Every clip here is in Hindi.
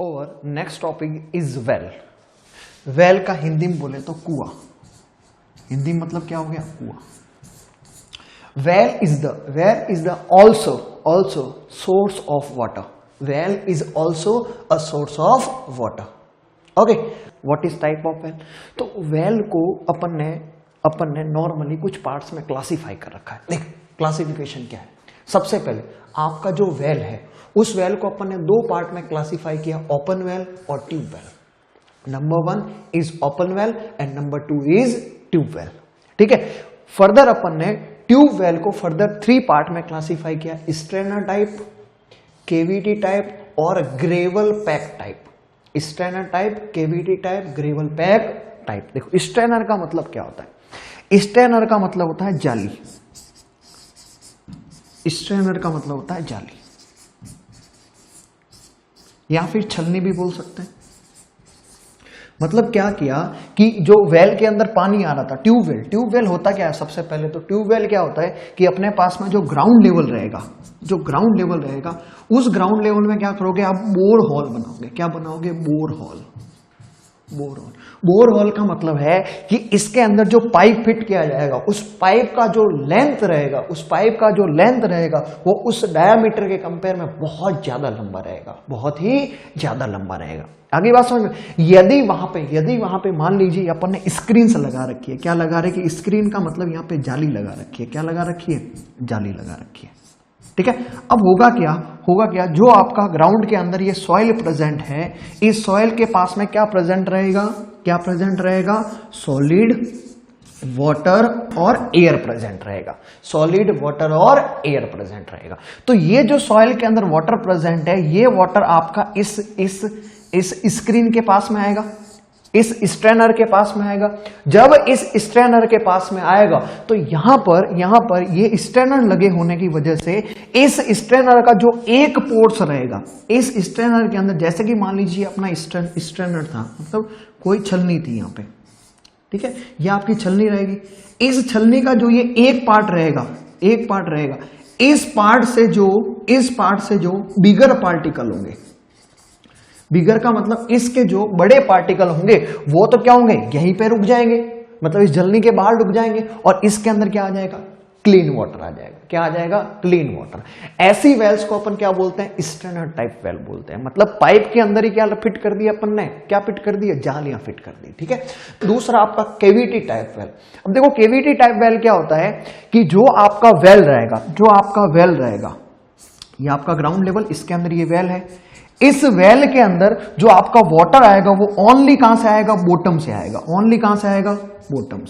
और next topic is well. Well का हिंदी में बोले तो कुआं। हिंदी मतलब क्या हो गया? कुआं। Well is the also source of water. Well is also a source of water. Okay, what is type of well? तो वेल को अपन ने नॉर्मली कुछ पार्ट्स में क्लासिफाई कर रखा है। देख क्लासिफिकेशन क्या है। सबसे पहले आपका जो वेल है उस वेल को अपन ने दो पार्ट में क्लासिफाई किया, ओपन वेल और tube well. Number 1 is open well and number 2 is tube well. ठीक है। फर्दर अपन ने ट्यूब वेल को फर्दर 3 पार्ट में क्लासिफाई किया, स्ट्रेनर टाइप, केवीटी टाइप और gravel pack type. Strainer type, KVT type, gravel pack type. देखो स्ट्रेनर का मतलब क्या होता है? स्ट्रेनर का मतलब होता है जाली। स्ट्रेनर का मतलब होता है जाली या फिर छलनी भी बोल सकते हैं। मतलब क्या किया कि जो वेल के अंदर पानी आ रहा था, ट्यूब वेल होता क्या है? सबसे पहले तो ट्यूब वेल क्या होता है कि अपने पास में जो ग्राउंड लेवल रहेगा, उस ग्राउंड लेवल में क्या करोगे आप? बोर होल बनाओगे। क्या बनाओगे? Bore hole. बोर होल का मतलब है कि इसके अंदर जो पाइप फिट किया जाएगा, उस पाइप का जो लेंथ रहेगा वो उस डायामीटर के कंपेयर में बहुत ज्यादा लंबा रहेगा, बहुत ही ज्यादा लंबा रहेगा। आगे बात समझ में? यदि वहां पे मान लीजिए अपन ने स्क्रीन से लगा रखी है। क्या लगा रखी है? स्क्रीन का मतलब यहाँ पे जाली लगा रखी है। क्या लगा रखी है? जाली लगा रखी है। ठीक है। अब होगा क्या? जो आपका ग्राउंड के अंदर ये सॉइल प्रेजेंट है, इस सॉइल के पास में क्या प्रेजेंट रहेगा? सॉलिड, वाटर और एयर प्रेजेंट रहेगा। सॉलिड, वाटर और एयर प्रेजेंट रहेगा। तो ये जो सॉइल के अंदर वाटर प्रेजेंट है, ये वाटर आपका इस स्क्रीन के पास में आएगा, इस स्ट्रेनर के पास में आएगा। जब इस स्ट्रेनर के पास में आएगा तो यहां पर ये स्ट्रेनर लगे होने की वजह से इस स्ट्रेनर का जो एक पोर्स रहेगा, इस स्ट्रेनर के अंदर, जैसे कि मान लीजिए अपना स्ट्रेनर था, मतलब कोई छलनी थी यहां पे। ठीक है, ये आपकी छलनी रहेगी। इस छलनी का जो ये एक पार्ट रहेगा, इस पार्ट से जो बिगर पार्टिकल होंगे, बिगर का मतलब इसके जो बड़े पार्टिकल होंगे वो तो क्या होंगे? यहीं पे रुक जाएंगे, मतलब इस जलनी के बाहर रुक जाएंगे और इसके अंदर क्या आ जाएगा? क्लीन वाटर आ जाएगा। क्या आ जाएगा? Clean water. ऐसी वेल्स को अपन क्या बोलते हैं? स्ट्रेनर टाइप वेल बोलते हैं। मतलब पाइप के अंदर ही क्या फिट कर दिया अपन ने? क्या फिट कर दिया? जालियां फिट कर दी। ठीक है। दूसरा आपका केवीटी टाइप वेल। अब देखो केवीटी टाइप वेल क्या होता है कि जो आपका वेल रहेगा, ये आपका ग्राउंड लेवल, इसके अंदर ये वेल है। इस वेल के अंदर जो आपका वाटर आएगा वो ओनली कहां से आएगा? बॉटम से आएगा। ओनली कहां से आएगा? बॉटम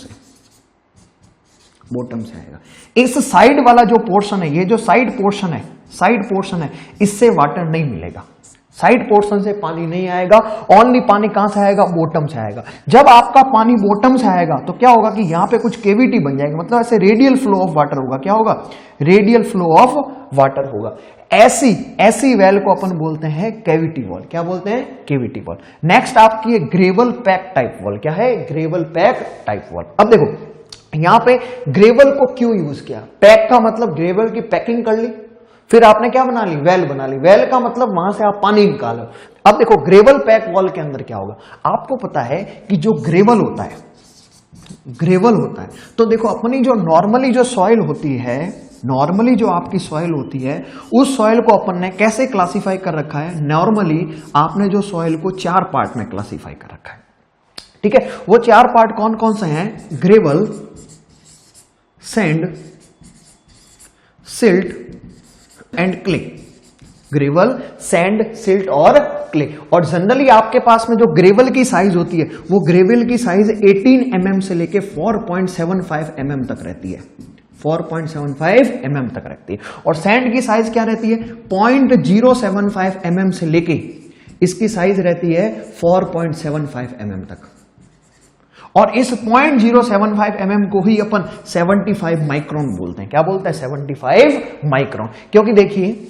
से आएगा। इस साइड वाला जो पोर्शन है, ये जो साइड पोर्शन है, इससे वाटर नहीं मिलेगा। साइड पोर्शन से पानी नहीं आएगा। ओनली पानी कहां से आएगा? बॉटम से आएगा। जब आपका पानी बॉटम से आएगा तो क्या होगा कि यहां पे कुछ केविटी बन जाएगी, मतलब ऐसे रेडियल फ्लो ऑफ वाटर होगा। क्या होगा? रेडियल फ्लो ऑफ वाटर होगा। ऐसी वेल को अपन बोलते हैं कैविटी वॉल। क्या बोलते हैं? Cavity wall. नेक्स्ट आपकी ग्रेवल पैक टाइप वॉल। क्या है? Gravel pack type wall. अब देखो यहां पे ग्रेवल को क्यों यूज किया? पैक का मतलब ग्रेवल की पैकिंग कर ली, फिर आपने क्या बना ली? वेल बना ली। वेल का मतलब वहां से आप पानी निकालो। अब देखो ग्रेवल पैक वॉल के अंदर क्या होगा? आपको पता है कि जो ग्रेवल होता है, तो देखो अपनी जो नॉर्मली जो सॉइल होती है, जो आपकी सॉइल होती है, उस सॉइल को अपन ने कैसे क्लासिफाई कर रखा है? नॉर्मली आपने जो सॉइल को 4 पार्ट में क्लासिफाई कर रखा है। ठीक है। वो 4 पार्ट कौन कौन से हैं? Gravel, sand, silt and clay. Gravel, sand, silt और क्ले। और जनरली आपके पास में जो ग्रेवल की साइज होती है, वो ग्रेवल की साइज 18 mm से लेके 4.75 mm तक रहती है। 4.75 mm तक रहती है। और सैंड की साइज क्या रहती है? 0.075 mm से लेके इसकी साइज रहती है 4.75 mm तक। और इस 0.075 mm को ही अपन 75 माइक्रोन बोलते हैं। क्या बोलते हैं? 75 माइक्रोन। क्योंकि देखिए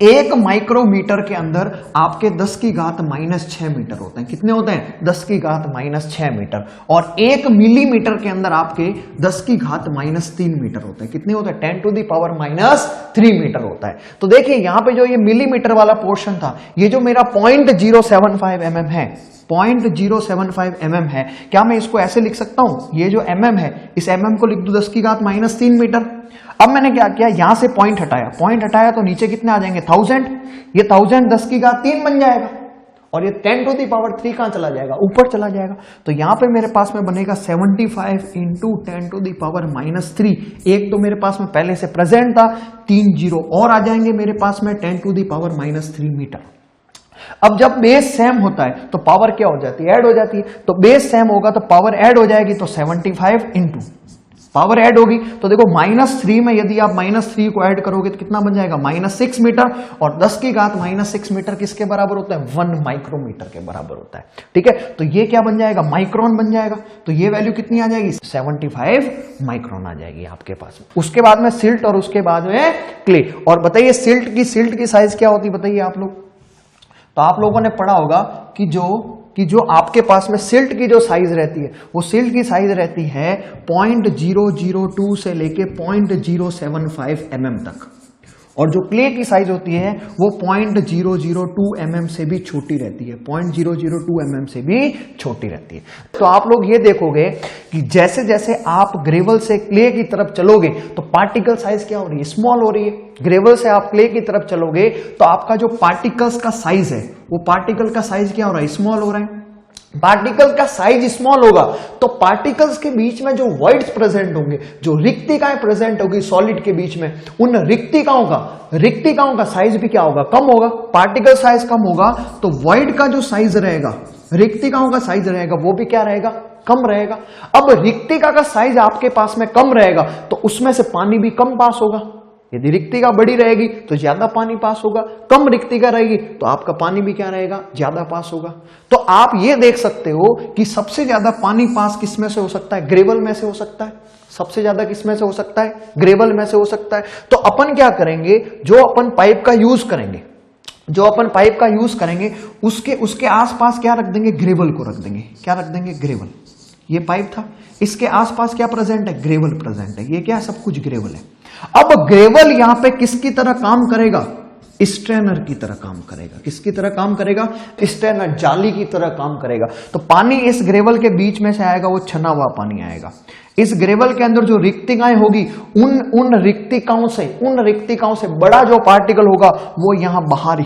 1 माइक्रोमीटर के अंदर आपके 10 की घात -6 मीटर होते हैं। कितने होते हैं? 10 की घात -6 मीटर। और 1 मिलीमीटर के अंदर आपके 10 की घात -3 मीटर होते हैं। कितने होते हैं? 10 टू द पावर -3 मीटर होता है। तो देखिए यहां पे जो ये मिलीमीटर वाला पोर्शन था, ये जो मेरा 0.075 mm है, 0.075 mm है, क्या मैं इसको ऐसे लिख सकता हूं? ये जो mm है, इस mm को लिख दूं 10 की घात -3 मीटर। अब मैंने क्या किया, यहां से पॉइंट हटाया तो नीचे कितने आ जाएंगे? 1000। ये 1000 10 की घात 3 बन जाएगा, और ये 10 टू दी पावर 3 कहां चला जाएगा? ऊपर चला जाएगा। तो यहां पे मेरे पास में बनेगा 75 इंटू 10 टू दी पावर -3। एक तो मेरे पास में पहले से प्रेजेंट था, 3 जीरो और आ जाएंगे मेरे पास में, 10 टू दी पावर -3 मीटर। अब जब बेस सेम होता है तो पावर क्या हो जाती है? ऐड हो जाती है। तो बेस सेम होगा तो पावर ऐड हो जाएगी, तो 75 इंटू पावर ऐड होगी। तो देखो -3 में यदि आप -3 को ऐड करोगे तो कितना बन जाएगा? -6 मीटर। और 10 की घात -6 मीटर किसके बराबर होता है? 1 माइक्रोमीटर के बराबर होता है। ठीक है, तो ये क्या बन जाएगा? माइक्रोन बन जाएगा। तो ये वैल्यू कितनी आ जाएगी? 75 माइक्रोन आ जाएगी आपके पास। उसके बाद में सिल्ट और उसके बाद में क्ले। और बताइए सिल्ट की साइज क्या होती है? बताइए आप लोग। तो आप लोगों ने पढ़ा होगा कि जो आपके पास में सिल्ट की जो साइज रहती है, वो सिल्ट की साइज रहती है 0.002 से लेके 0.075 mm तक। और जो क्ले की साइज होती है वो 0.002 mm से भी छोटी रहती है, 0.002 mm से भी छोटी रहती है। तो आप लोग ये देखोगे कि जैसे जैसे आप ग्रेवल से क्ले की तरफ चलोगे तो पार्टिकल साइज क्या हो रही है? स्मॉल हो रही है। ग्रेवल से आप क्ले की तरफ चलोगे तो आपका जो पार्टिकल्स का साइज है, वो पार्टिकल का साइज क्या हो रहा है? स्मॉल हो रहा है। पार्टिकल का साइज स्मॉल होगा तो पार्टिकल्स के बीच में जो वॉइड्स प्रेजेंट होंगे, जो रिक्तिकाएं प्रेजेंट होगी सॉलिड के बीच में, उन रिक्तिकाओं का साइज भी क्या होगा? कम होगा। पार्टिकल साइज कम होगा तो वॉइड का जो साइज रहेगा, रिक्तिकाओं का साइज रहेगा, वो भी क्या रहेगा? कम रहेगा। अब रिक्तिका का साइज आपके पास में कम रहेगा तो उसमें से पानी भी कम पास होगा। यदि रिक्तिका बड़ी रहेगी तो ज्यादा पानी पास होगा, कम रिक्तिका रहेगी तो आपका पानी भी क्या रहेगा? ज्यादा पास होगा। तो आप ये देख सकते हो कि सबसे ज्यादा पानी पास किसमें से हो सकता है? ग्रेवल में से हो सकता है। सबसे ज्यादा किसमें से हो सकता है? ग्रेवल में से हो सकता है। तो अपन क्या करेंगे, जो अपन पाइप का यूज करेंगे, उसके आसपास क्या रख देंगे? ग्रेवल को रख देंगे। क्या रख देंगे? ग्रेवल। ये पाइप था, इसके आसपास क्या प्रेजेंट है? ग्रेवल प्रेजेंट है। ये क्या है? सब कुछ ग्रेवल है। अब ग्रेवल यहां पे किसकी तरह काम करेगा? स्ट्रेनर की तरह काम करेगा। किसकी तरह काम करेगा? स्ट्रेनर, जाली की तरह काम करेगा। तो पानी इस ग्रेवल के बीच में से आएगा, वो छना हुआ पानी आएगा। इस ग्रेवल के अंदर जो रिक्तिकाएं होगी, उन रिक्तिकाओं से बड़ा जो पार्टिकल होगा वो यहां बाहर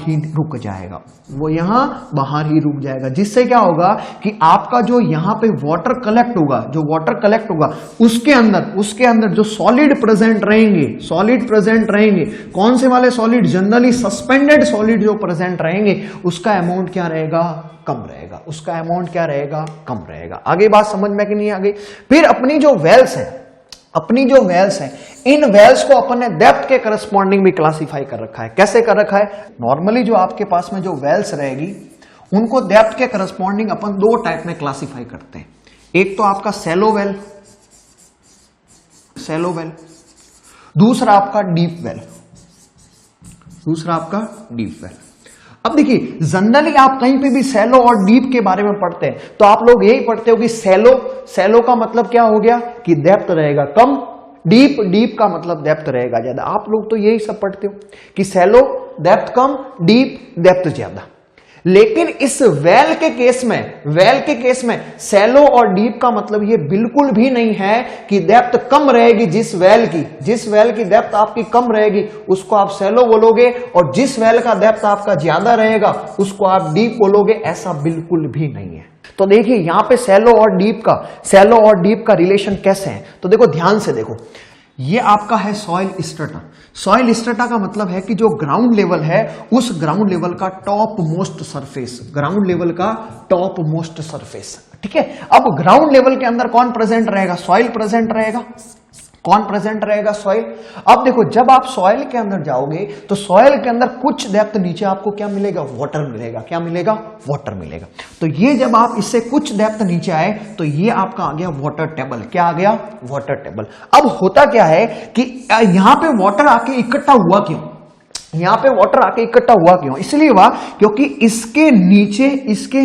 ही रुक जाएगा, जिससे क्या होगा कि आपका जो यहां पे वाटर कलेक्ट होगा, उसके अंदर जो सॉलिड प्रेजेंट रहेंगे, कौन से वाले सॉलिड? जनरली सस्पेंडेड सॉलिड जो प्रेजेंट रहेंगे, उसका अमाउंट क्या रहेगा? कम रहेगा। आगे बात समझ में कि नहीं आ गई? फिर अपनी जो वेल्स हैं, इन वेल्स को अपन ने डेप्थ के करस्पॉन्डिंग भी क्लासिफाई कर रखा है। कैसे कर रखा है? नॉर्मली जो आपके पास में जो वेल्स रहेगी, उनको डेप्थ के करस्पॉन्डिंग अपन 2 टाइप में क्लासिफाई करते हैं। एक तो आपका सैलो वेल, दूसरा आपका डीप वेल। अब देखिए जनरली आप कहीं पे भी सैलो और डीप के बारे में पढ़ते हैं तो आप लोग यही पढ़ते हो कि सैलो का मतलब क्या हो गया? कि डेप्थ रहेगा कम। डीप का मतलब डेप्थ रहेगा ज्यादा। आप लोग तो यही सब पढ़ते हो कि सैलो डेप्थ कम, डीप डेप्थ ज्यादा। लेकिन इस वेल के केस में सैलो और डीप का मतलब ये बिल्कुल भी नहीं है कि डेप्थ कम रहेगी। जिस वेल की डेप्थ आपकी कम रहेगी उसको आप सैलो बोलोगे, और जिस वेल का डेप्थ आपका ज्यादा रहेगा उसको आप डीप बोलोगे। ऐसा बिल्कुल भी नहीं है। तो देखिए यहां पे सैलो और डीप का रिलेशन कैसे है? तो देखो, ध्यान से देखो, ये आपका है सॉइल स्ट्रेटा। सॉइल स्ट्रेटा का मतलब है कि जो ग्राउंड लेवल है, उस ग्राउंड लेवल का टॉप मोस्ट सरफेस। ठीक है, अब ग्राउंड लेवल के अंदर कौन प्रेजेंट रहेगा? सॉइल प्रेजेंट रहेगा। सॉइल। अब देखो, जब आप सॉइल के अंदर जाओगे तो सॉइल के अंदर कुछ डेप्थ नीचे आपको क्या मिलेगा? वाटर मिलेगा। तो ये जब आप इससे कुछ डेप्थ नीचे आए तो ये आपका आ गया वाटर टेबल। क्या आ गया? Water table. अब होता क्या है कि यहां पे वाटर आके इकट्ठा हुआ क्यों? यहां पे वाटर आके इकट्ठा हुआ क्यों? इसलिए हुआ क्योंकि इसके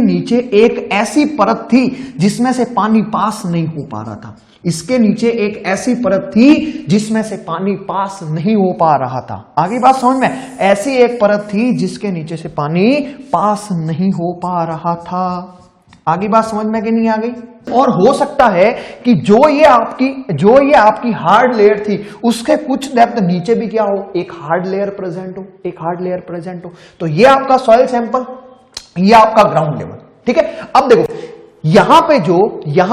नीचे एक ऐसी परत थी जिसमें से पानी पास नहीं हो पा रहा था। इसके नीचे एक ऐसी परत थी जिसमें से पानी पास नहीं हो पा रहा था। आगे बात समझ में? ऐसी एक परत थी जिसके नीचे से पानी पास नहीं हो पा रहा था। आगे बात समझ में कि नहीं आ गई? और हो सकता है कि जो ये आपकी हार्ड लेयर थी उसके कुछ डेप्थ नीचे भी क्या हो, एक हार्ड लेयर प्रेजेंट हो। तो ये आपका सॉइल सैंपल, ये आपका ग्राउंड लेवल। ठीक है, अब देखो यहां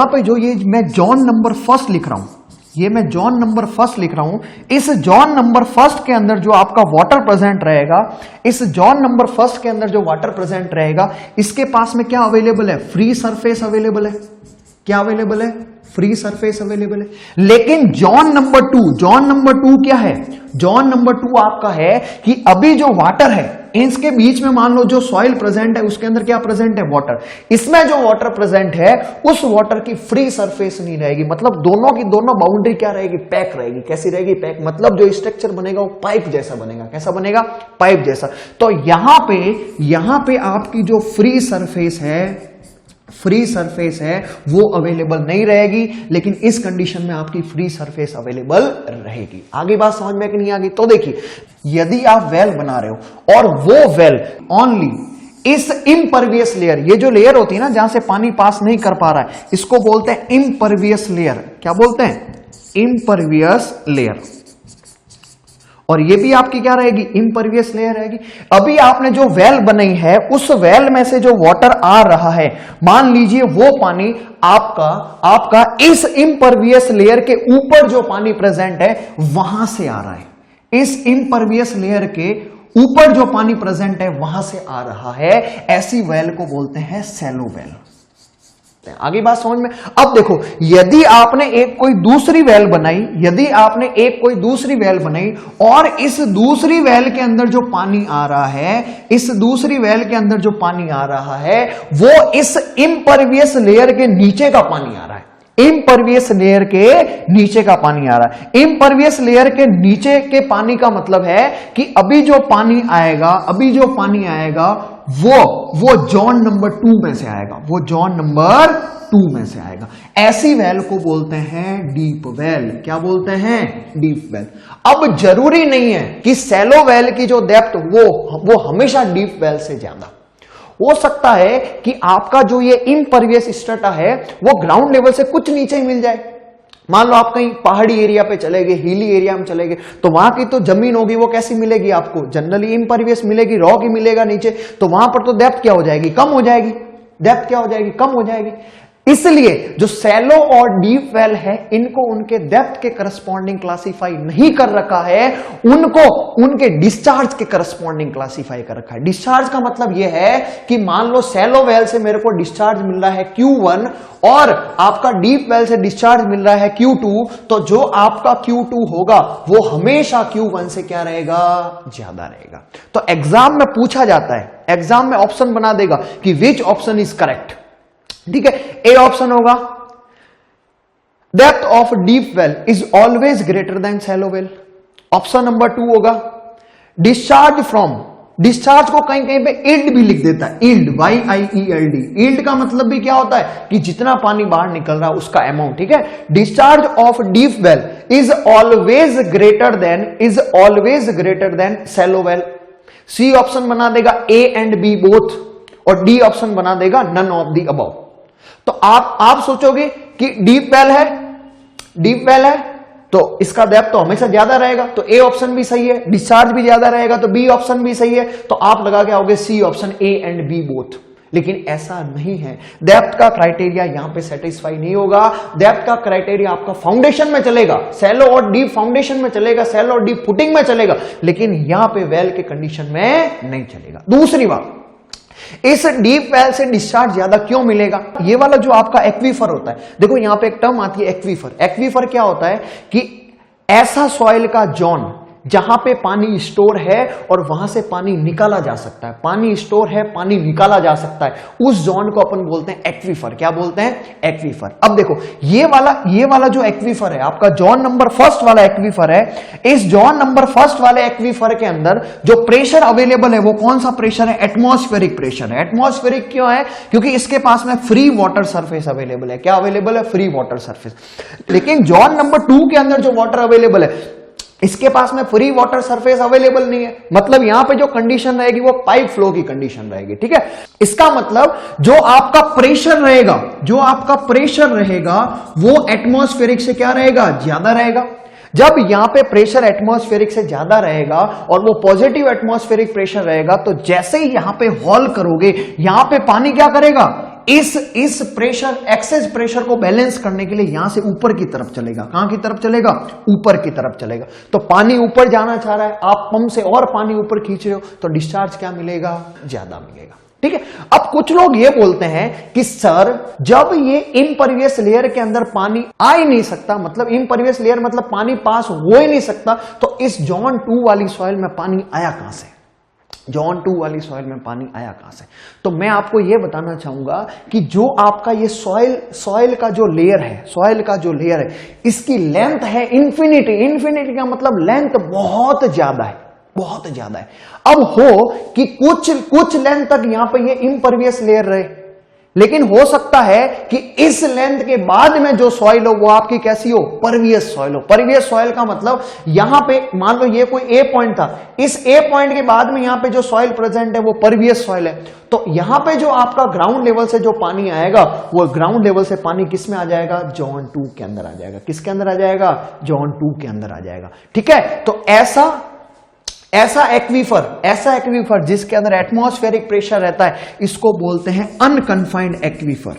पे जो ये मैं जॉन नंबर फर्स्ट लिख रहा हूं, ये मैं जॉन नंबर फर्स्ट लिख रहा हूं। इस जॉन नंबर फर्स्ट के अंदर जो आपका वाटर प्रेजेंट रहेगा, इस जॉन नंबर फर्स्ट के अंदर जो वाटर प्रेजेंट रहेगा, इसके पास में क्या अवेलेबल है? फ्री सरफेस अवेलेबल है। क्या अवेलेबल है? फ्री सरफेस अवेलेबल है। लेकिन जॉन नंबर टू क्या है? जॉन नंबर 2 आपका है कि अभी जो वाटर है इसके बीच में मान लो जो सॉइल प्रेजेंट है उसके अंदर क्या प्रेजेंट है? वाटर। इसमें जो वाटर प्रेजेंट है उस वाटर की फ्री सरफेस नहीं रहेगी, मतलब दोनों की दोनों बाउंड्री क्या रहेगी? पैक रहेगी। कैसी रहेगी? पैक। मतलब जो स्ट्रक्चर बनेगा वो पाइप जैसा बनेगा। कैसा बनेगा? पाइप जैसा। तो यहां पे आपकी जो फ्री सरफेस है वो अवेलेबल नहीं रहेगी, लेकिन इस कंडीशन में आपकी फ्री सरफेस अवेलेबल रहेगी। आगे बात समझ में कि नहीं आ गई? तो देखिए, यदि आप वेल बना रहे हो और वो वेल ओनली इस इम्परवियस लेयर, ये जो लेयर होती है ना जहां से पानी पास नहीं कर पा रहा है, इसको बोलते हैं इम्परवियस लेयर। क्या बोलते हैं? Impervious layer. और ये भी आपकी क्या रहेगी? इम्परवियस लेयर रहेगी। अभी आपने जो वेल बनाई है उस वेल में से जो वाटर आ रहा है, मान लीजिए वो पानी आपका इस इम्परवियस लेयर के ऊपर जो पानी प्रेजेंट है वहां से आ रहा है। इस इम्परवियस लेयर के ऊपर जो पानी प्रेजेंट है वहां से आ रहा है। ऐसी वेल को बोलते हैं सैलो वेल। आगे बात समझ में? अब देखो, यदि आपने एक कोई दूसरी वेल बनाई और इस दूसरी वेल के अंदर जो पानी आ रहा है वो इस इम्परवियस लेयर के नीचे का पानी आ रहा है। इम्परवियस लेयर के नीचे का पानी आ रहा है। इम्परवियस लेयर के नीचे के पानी का मतलब है कि अभी जो पानी आएगा वो जॉन नंबर 2 में से आएगा। वो जॉन नंबर 2 में से आएगा। ऐसी वेल को बोलते हैं डीप वेल। क्या बोलते हैं? Deep well. अब जरूरी नहीं है कि सैलो वेल की जो डेप्थ वो हमेशा डीप वेल से ज्यादा हो सकता है कि आपका जो ये इम्परवियस स्ट्रेटा है वो ग्राउंड लेवल से कुछ नीचे ही मिल जाए। मान लो आप कहीं पहाड़ी एरिया पे चले गए, हिली एरिया में चले गए, तो वहां की तो जमीन होगी वो कैसी मिलेगी आपको? जनरली इम्परवियस मिलेगी, रॉक ही मिलेगा नीचे। तो वहां पर तो डेप्थ क्या हो जाएगी? कम हो जाएगी। डेप्थ क्या हो जाएगी? कम हो जाएगी। इसलिए जो सैलो और डीप वेल है इनको उनके डेप्थ के करस्पॉन्डिंग क्लासिफाई नहीं कर रखा है, उनको उनके डिस्चार्ज के करस्पॉन्डिंग क्लासिफाई कर रखा है। डिस्चार्ज का मतलब यह है कि मान लो सैलो वेल से मेरे को डिस्चार्ज मिल रहा है Q1 और आपका डीप वेल से डिस्चार्ज मिल रहा है Q2, तो जो आपका Q2 होगा वो हमेशा Q1 से क्या रहेगा? ज्यादा रहेगा। तो एग्जाम में पूछा जाता है, एग्जाम में ऑप्शन बना देगा कि विच ऑप्शन इज करेक्ट। ठीक है, ए ऑप्शन होगा depth of deep well is always greater than shallow well. Option number 2 होगा डिस्चार्ज फ्रॉम, डिस्चार्ज को कहीं कहीं पे इल्ड भी लिख देता है, इल्ड, YIELD। इल्ड का मतलब भी क्या होता है कि जितना पानी बाहर निकल रहा है उसका अमाउंट। ठीक है, discharge of deep well is always greater than shallow well. C option बना देगा A and B बोथ, और डी ऑप्शन बना देगा नन ऑफ दी अबव। तो आप सोचोगे कि डीप वेल है तो इसका डेप्थ तो हमेशा ज्यादा रहेगा, तो ए ऑप्शन भी सही है। डिस्चार्ज भी ज्यादा रहेगा तो बी ऑप्शन भी सही है। तो आप लगा के आओगे C option, A and B both. लेकिन ऐसा नहीं है, डेप्थ का क्राइटेरिया यहां पे सेटिस्फाई नहीं होगा। डेप्थ का क्राइटेरिया आपका फाउंडेशन में चलेगा, सैलो और डीप फाउंडेशन में चलेगा, सैलो और डीप फुटिंग में चलेगा, लेकिन यहां पे वेल के कंडीशन में नहीं चलेगा। दूसरी बात, इस डीप वेल से डिस्चार्ज ज्यादा क्यों मिलेगा? ये वाला जो आपका एक्वीफर होता है, देखो यहां पे एक टर्म आती है एक्वीफर। एक्वीफर क्या होता है कि ऐसा सॉइल का जोन जहां पे पानी स्टोर है और वहां से पानी निकाला जा सकता है, पानी स्टोर है, पानी निकाला जा सकता है, उस जोन को अपन बोलते हैं एक्वीफर। क्या बोलते हैं? एक्वीफर। अब देखो ये वाला जो एक्वीफर है आपका जोन नंबर फर्स्ट वाला एक्वीफर है, इस जोन नंबर फर्स्ट वाले एक्वीफर के अंदर जो प्रेशर अवेलेबल है वो कौन सा प्रेशर है? एटमॉस्फेरिक प्रेशर है। एटमॉस्फेरिक क्यों है? क्योंकि इसके पास में फ्री वाटर सरफेस अवेलेबल है। क्या अवेलेबल है? Free water surface. लेकिन जोन नंबर 2 के अंदर जो वाटर अवेलेबल है इसके पास में फ्री वाटर सरफेस अवेलेबल नहीं है। मतलब यहां पे जो कंडीशन रहेगी वो पाइप फ्लो की कंडीशन रहेगी। ठीक है, इसका मतलब जो आपका प्रेशर रहेगा वो एटमॉस्फेरिक से क्या रहेगा? ज्यादा रहेगा। जब यहां पे प्रेशर एटमॉस्फेरिक से ज्यादा रहेगा और वो पॉजिटिव एटमॉस्फेरिक प्रेशर रहेगा, तो जैसे ही यहां पे हॉल करोगे यहां पे पानी क्या करेगा? इस प्रेशर, एक्सेस प्रेशर को बैलेंस करने के लिए यहां से ऊपर की तरफ चलेगा। कहां की तरफ चलेगा? ऊपर की तरफ चलेगा। तो पानी ऊपर जाना चाह रहा है, आप पंप से और पानी ऊपर खींच रहे हो तो डिस्चार्ज क्या मिलेगा? ज्यादा मिलेगा। ठीक है, अब कुछ लोग ये बोलते हैं कि सर जब ये इम्परवियस लेयर के अंदर पानी आ ही नहीं सकता, मतलब इम्परवियस लेयर मतलब पानी पास हो ही नहीं सकता, तो इस जोन 2 वाली सॉइल में पानी आया कहां से? जोन 2 वाली सॉइल में पानी आया कहां से? तो मैं आपको यह बताना चाहूंगा कि जो आपका ये सॉइल का जो लेयर है, इसकी लेंथ है इंफिनिटी का मतलब लेंथ बहुत ज्यादा है। अब हो कि कुछ लेंथ तक यहां पे ये इम्परवियस लेयर रहे, लेकिन हो सकता है कि इस लेंथ के बाद में जो सॉइल हो वो आपकी कैसी हो? परवियस सॉइल हो। परवियस सॉइल का मतलब यहां पे मान लो ये कोई ए पॉइंट था, इस ए पॉइंट के बाद में यहां पे जो सॉइल प्रेजेंट है वो परवियस सॉइल है। तो यहां पे जो आपका ग्राउंड लेवल से जो पानी आएगा वो ग्राउंड लेवल से पानी किस में आ जाएगा? जोन 2 के अंदर आ जाएगा। किसके अंदर आ जाएगा? जोन 2 के अंदर आ जाएगा। ठीक है, तो ऐसा एक्वीफर जिसके अंदर एटमॉस्फेरिक प्रेशर रहता है, इसको बोलते हैं अनकन्फाइंड एक्वीफर।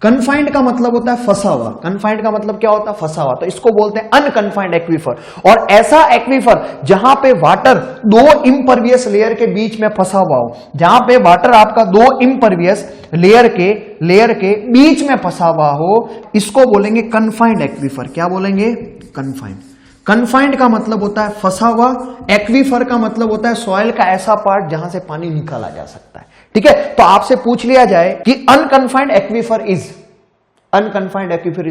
कन्फाइंड का मतलब होता है फंसा हुआ। कन्फाइंड का मतलब क्या होता है? फंसा हुआ। तो इसको बोलते हैं अनकन्फाइंड एक्वीफर। और ऐसा एक्वीफर जहां पे वाटर 2 इम्परवियस लेयर के बीच में फंसा हुआ हो, जहां पे वाटर आपका 2 इम्परवियस लेयर के बीच में फंसा हुआ हो, इसको बोलेंगे कन्फाइंड एक्वीफर। क्या बोलेंगे? कन्फाइंड का मतलब होता है फंसा हुआ, एक्वीफर का मतलब होता है सॉइल का ऐसा पार्ट जहां से पानी निकाला जा सकता है। ठीक है, तो आपसे पूछ लिया जाए कि अनकन्फाइंड एक्वीफर इज,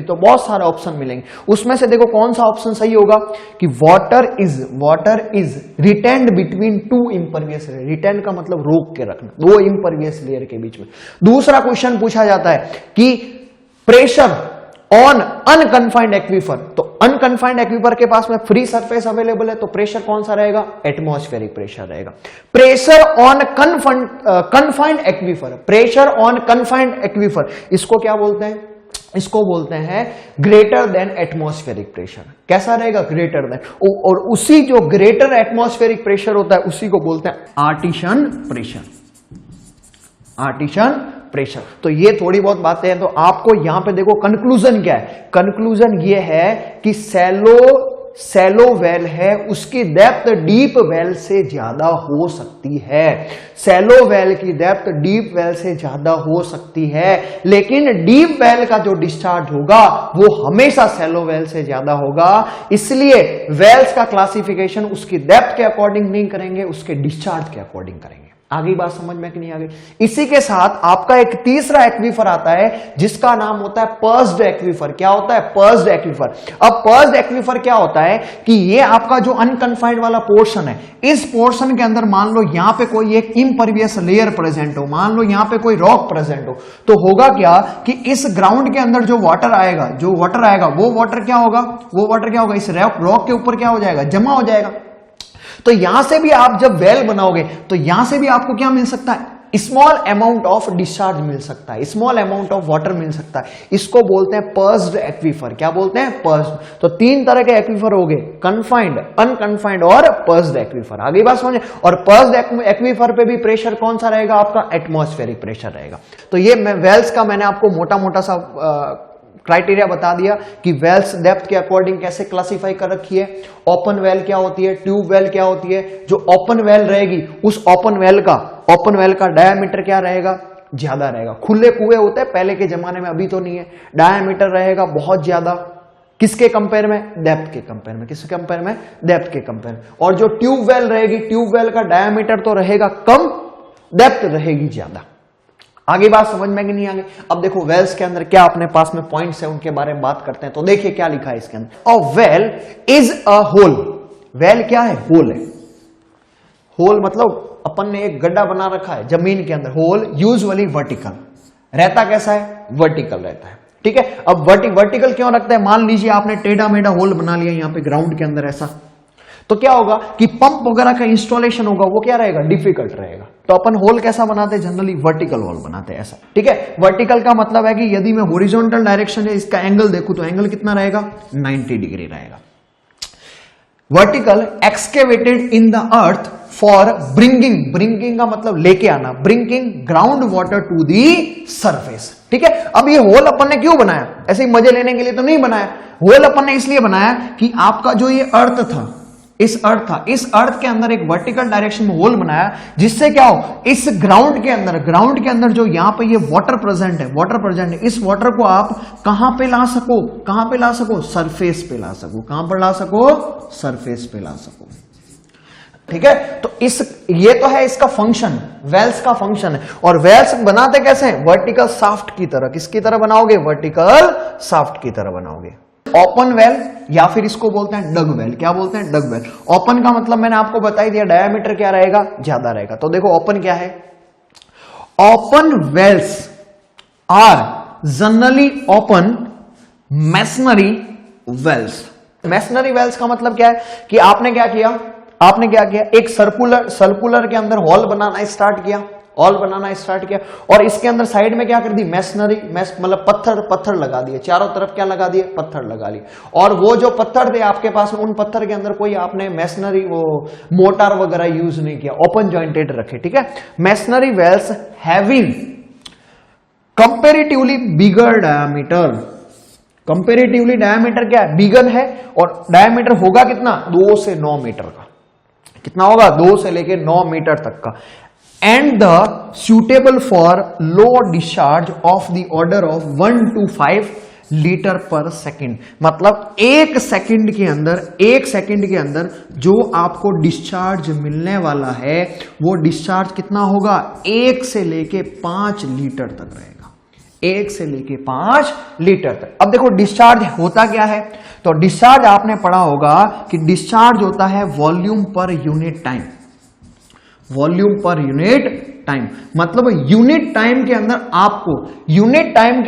तो बहुत सारे ऑप्शन मिलेंगे। उसमें से देखो कौन सा ऑप्शन सही होगा कि water is retained between 2 impervious layer. Retain का मतलब रोक के रखना, 2 इम्परवियस लेयर के बीच में। दूसरा क्वेश्चन पूछा जाता है कि प्रेशर ऑन अनकन्फाइंड एक्वीफर। तो अनकन्फाइंड एक्वीफर के पास में फ्री सरफेस अवेलेबल है, तो प्रेशर कौन सा रहेगा? एटमॉस्फेरिक प्रेशर रहेगा। प्रेशर ऑन कन्फाइंड एक्वीफर, इसको क्या बोलते हैं? इसको बोलते हैं ग्रेटर देन एटमॉस्फेरिक प्रेशर। कैसा रहेगा? Greater than. और उसी जो ग्रेटर एटमॉस्फेरिक प्रेशर होता है उसी को बोलते हैं आर्टिशन प्रेशर। तो ये थोड़ी बहुत बातें हैं। तो आपको यहां पे देखो कंक्लूजन क्या है? कंक्लूजन ये है कि सैलो वेल है, उसकी डेप्थ डीप वेल से ज्यादा हो सकती है। सैलो वेल की डेप्थ डीप वेल से ज्यादा हो सकती है, लेकिन डीप वेल का जो डिस्चार्ज होगा वो हमेशा सैलो वेल से ज्यादा होगा। इसलिए वेल्स का क्लासिफिकेशन उसकी डेप्थ के अकॉर्डिंग नहीं करेंगे, उसके डिस्चार्ज के अकॉर्डिंग करेंगे। आगे बात समझ में कि नहीं आ गई? इसी के साथ आपका एक तीसरा एक्वीफर आता है जिसका नाम होता है पर्स्ड एक्वीफर। क्या होता है? Pursued aquifer. अब पर्स्ड एक्वीफर क्या होता है कि ये आपका जो अनकन्फाइंड वाला पोर्शन है, इस पोर्शन के अंदर मान लो यहां पे कोई एक इम्परवियस लेयर प्रेजेंट हो, मान लो यहां पे कोई रॉक प्रेजेंट हो, तो होगा क्या कि इस ग्राउंड के अंदर जो वाटर आएगा वो वाटर क्या होगा? इस रॉक के ऊपर क्या हो जाएगा? जमा हो जाएगा। तो यहां से भी आप जब वेल बनाओगे तो यहां से भी आपको क्या मिल सकता है? स्मॉल अमाउंट ऑफ डिस्चार्ज मिल सकता है, स्मॉल अमाउंट ऑफ वाटर मिल सकता है। इसको बोलते हैं पर्स्ड एक्वीफर। क्या बोलते हैं? पर्स्ड। तो 3 तरह के एक्वीफर हो गए, कन्फाइंड, अनकन्फाइंड और पर्स्ड एक्वीफर। आगे बात समझे? और पर्स्ड एक्वीफर पे भी प्रेशर कौन सा रहेगा? आपका एटमॉस्फेरिक प्रेशर रहेगा। तो ये वेल्स का मैंने आपको मोटा सा क्राइटेरिया बता दिया कि वेल्स डेप्थ के अकॉर्डिंग कैसे क्लासिफाई कर रखी है। ओपन वेल क्या होती है, ट्यूब वेल क्या होती है। जो ओपन वेल रहेगी उस ओपन वेल का डायामीटर क्या रहेगा? ज्यादा रहेगा। खुले कुएं होते हैं पहले के जमाने में, अभी तो नहीं है। डायामीटर रहेगा बहुत ज्यादा, किसके कंपेयर में? डेप्थ के कंपेयर में। किसके कंपेयर में? डेप्थ के कंपेयर में। और जो ट्यूब वेल रहेगी, ट्यूब वेल का डायमीटर तो रहेगा कम, डेप्थ रहेगी ज्यादा। आगे बात समझ में कि नहीं आगे? अब देखो वेल्स के अंदर क्या अपने पास में पॉइंट्स है, उनके बारे में बात करते हैं। तो देखिए क्या लिखा है इसके अंदर। A well is a hole. Well क्या है? होल है। होल मतलब अपन ने एक गड्ढा बना रखा है जमीन के अंदर। होल यूजुअली वर्टिकल रहता, कैसा है? वर्टिकल रहता है, ठीक है। अब वर्टिकल क्यों रखते हैं? मान लीजिए आपने टेढ़ा मेढ़ा होल बना लिया यहां पे ग्राउंड के अंदर ऐसा, तो क्या होगा कि पंप वगैरह का इंस्टॉलेशन होगा, वो क्या रहेगा? डिफिकल्ट रहेगा। तो अपन होल कैसा बनाते हैं? जनरली वर्टिकल होल बनाते हैं ऐसा, ठीक है। वर्टिकल का मतलब है कि यदि मैं हॉरिजॉन्टल डायरेक्शन है इसका एंगल देखूं तो एंगल कितना रहेगा? 90 डिग्री रहेगा। Vertical excavated in the earth for bringing का मतलब लेके आना, bringing ground water to the surface, ठीक है। अब ये होल अपन ने क्यों बनाया? ऐसे ही मजे लेने के लिए तो नहीं बनाया। होल अपन ने इसलिए बनाया कि आपका जो ये अर्थ था, इस अर्थ के अंदर एक वर्टिकल डायरेक्शन में होल बनाया, जिससे क्या हो, इस ग्राउंड के अंदर जो यहां पे ये वाटर प्रेजेंट है, इस वाटर को आप कहां पे ला सको? सरफेस पे ला सको। कहां पर ला सको? सरफेस पे ला सको, ठीक है। तो ये तो है इसका फंक्शन, वेल्स का फंक्शन है। और वेल्स बनाते कैसे हैं? वर्टिकल शाफ्ट की तरह। किसकी तरह बनाओगे? वर्टिकल शाफ्ट की तरह बनाओगे। ओपन वेल या फिर इसको बोलते हैं डग वेल। क्या बोलते हैं? डग वेल। ओपन का मतलब मैंने आपको बता ही दिया, डायमीटर क्या रहेगा? ज्यादा रहेगा। तो देखो ओपन क्या है? Open wells are generally open masonry wells. Masonry wells का मतलब क्या है कि आपने क्या किया, एक सर्कुलर के अंदर हॉल बनाना स्टार्ट किया, और इसके अंदर साइड में क्या कर दी? मतलब पत्थर लगा दिए चारों तरफ। क्या लगा दिए? पत्थर लगा लिए। और वो जो पत्थर थे आपके पास, उन पत्थर के अंदर कोई आपने मैसनरी वो मोटार वगैरह यूज नहीं किया, ओपन जॉइंटेड रखे, ठीक है। मैसनरी वेल्स हैविंग कंपैरेटिवली बिगर डायमीटर। कंपैरेटिवली डायमीटर क्या है? बिगर है। और डायमीटर होगा कितना? 2 से 9 मीटर का। कितना होगा? 2 से लेके 9 मीटर तक का। And the suitable for low discharge of the order of 1 to 5 litre per second. मतलब एक सेकंड के अंदर जो आपको डिस्चार्ज मिलने वाला है, वो डिस्चार्ज कितना होगा? 1 से लेके 5 लीटर तक रहेगा। 1 से लेके 5 लीटर तक। अब देखो डिस्चार्ज होता क्या है? तो डिस्चार्ज आपने पढ़ा होगा कि डिस्चार्ज होता है वॉल्यूम पर यूनिट टाइम। मतलब यूनिट टाइम के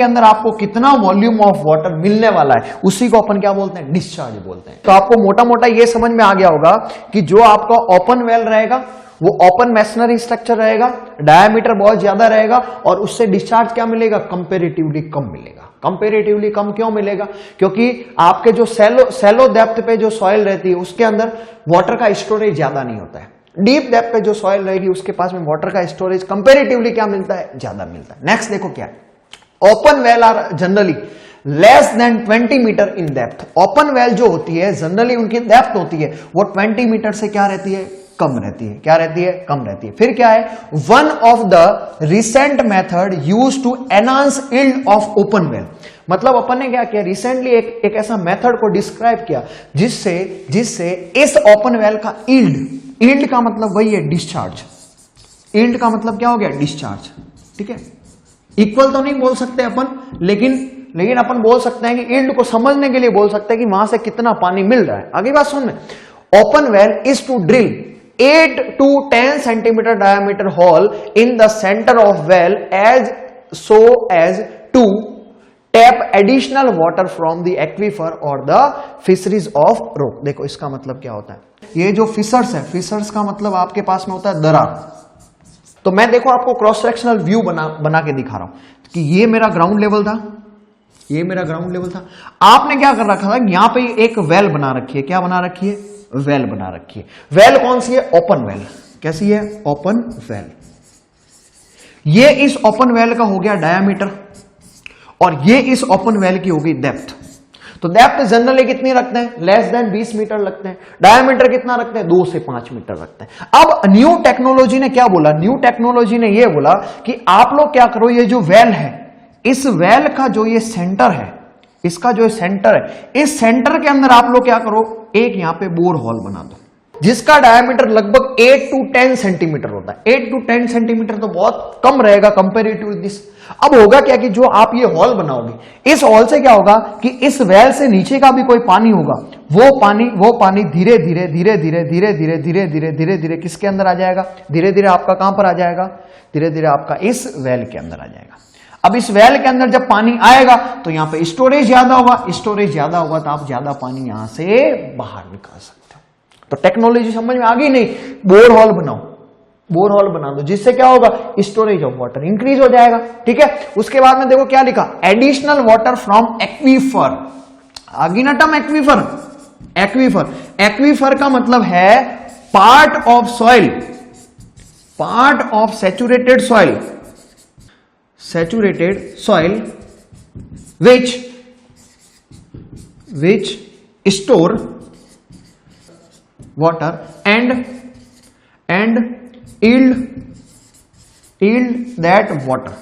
अंदर आपको कितना वॉल्यूम ऑफ वाटर मिलने वाला है, उसी को अपन क्या बोलते हैं? डिस्चार्ज बोलते हैं। तो आपको मोटा मोटा ये समझ में आ गया होगा कि जो आपका ओपन वेल रहेगा वो ओपन मैसनरी स्ट्रक्चर रहेगा, डायमीटर बहुत ज्यादा रहेगा, और उससे डिस्चार्ज क्या मिलेगा? कंपैरेटिवली कम मिलेगा। कंपैरेटिवली कम क्यों मिलेगा? क्योंकि आपके जो सेलो डेप्थ पे जो सॉइल रहती है उसके अंदर वाटर का स्टोरेज ज्यादा नहीं होता है। डीप डेप्थ पे जो सॉइल रहेगी उसके पास में वाटर का स्टोरेज कंपैरेटिवली क्या मिलता है? ज्यादा मिलता है। नेक्स्ट देखो क्या है। Open well are generally less than 20 metre in depth. Open well जो होती है जनरली उनकी डेप्थ होती है वो 20 मीटर से क्या रहती है? कम रहती है। क्या रहती है? कम रहती है। फिर क्या है? One of the recent method used to enhance yield of open well. मतलब अपन ने क्या किया? रिसेंटली एक ऐसा मेथड को डिस्क्राइब किया जिससे इस ओपन वेल का यील्ड का मतलब वही है डिस्चार्ज। यील्ड का मतलब क्या हो गया? डिस्चार्ज, ठीक है। इक्वल तो नहीं बोल सकते अपन, लेकिन अपन बोल सकते हैं कि यील्ड को समझने के लिए बोल सकते हैं कि वहां से कितना पानी मिल रहा है। आगे बात सुन में, open well is to drill 8 to 10 centimeter diameter hole in the center of well as to tap additional water from the aquifer or the fisheries of rock। देखो इसका मतलब क्या होता है? ये जो फिशर्स है, फिशर्स का मतलब आपके पास में होता है दरार। तो मैं देखो आपको क्रॉस सेक्शनल व्यू बना के दिखा रहा हूं कि ये मेरा ग्राउंड लेवल था, आपने क्या कर रखा था? यहां पे एक वेल बना रखी है। क्या बना रखी है? वेल बना रखी है। वेल कौन सी है? Open well. कैसी है? Open well. ये इस ओपन वेल का हो गया डायामीटर, और ये इस ओपन वेल की हो गई डेप्थ। तो डेप्थ जनरली कितनी रखते हैं? लेस देन 20 मीटर रखते हैं। डायामीटर कितना रखते हैं? 2 से 5 मीटर रखते हैं। अब न्यू टेक्नोलॉजी ने क्या बोला? न्यू टेक्नोलॉजी ने यह बोला कि आप लोग क्या करो, ये जो वेल है, इस वेल का जो ये सेंटर है, इसका जो सेंटर है, इस सेंटर के अंदर आप लोग क्या करो, एक यहां पे बोर होल बना दो जिसका डायमीटर लगभग 8 to 10 सेंटीमीटर होता है। 8 to 10 सेंटीमीटर तो बहुत कम रहेगा कंपेरेटिव दिस। अब होगा क्या कि जो आप ये हॉल बनाओगे, इस हॉल से क्या होगा कि इस वेल से नीचे का भी कोई पानी होगा, वो पानी धीरे धीरे धीरे धीरे धीरे धीरे धीरे धीरे धीरे धीरे किसके अंदर आ जाएगा, धीरे धीरे आपका कहां पर आ जाएगा, धीरे धीरे आपका इस वेल के अंदर आ जाएगा। अब इस वेल के अंदर जब पानी आएगा तो यहां पे स्टोरेज ज्यादा होगा, स्टोरेज ज्यादा होगा तो आप ज्यादा पानी यहां से बाहर निकाल सकते हो। तो टेक्नोलॉजी समझ में आ गई नहीं, बोर होल बनाओ, बोर होल बना दो जिससे क्या होगा, स्टोरेज ऑफ वाटर इंक्रीज हो जाएगा। ठीक है, उसके बाद में देखो क्या लिखा, एडिशनल वाटर फ्रॉम एक्वीफर। आगे ना टर्म एक्वीफर, एक्वीफर, एक्वीफर का मतलब है part of soil, part of saturated soil, saturated soil which store water and yield that water,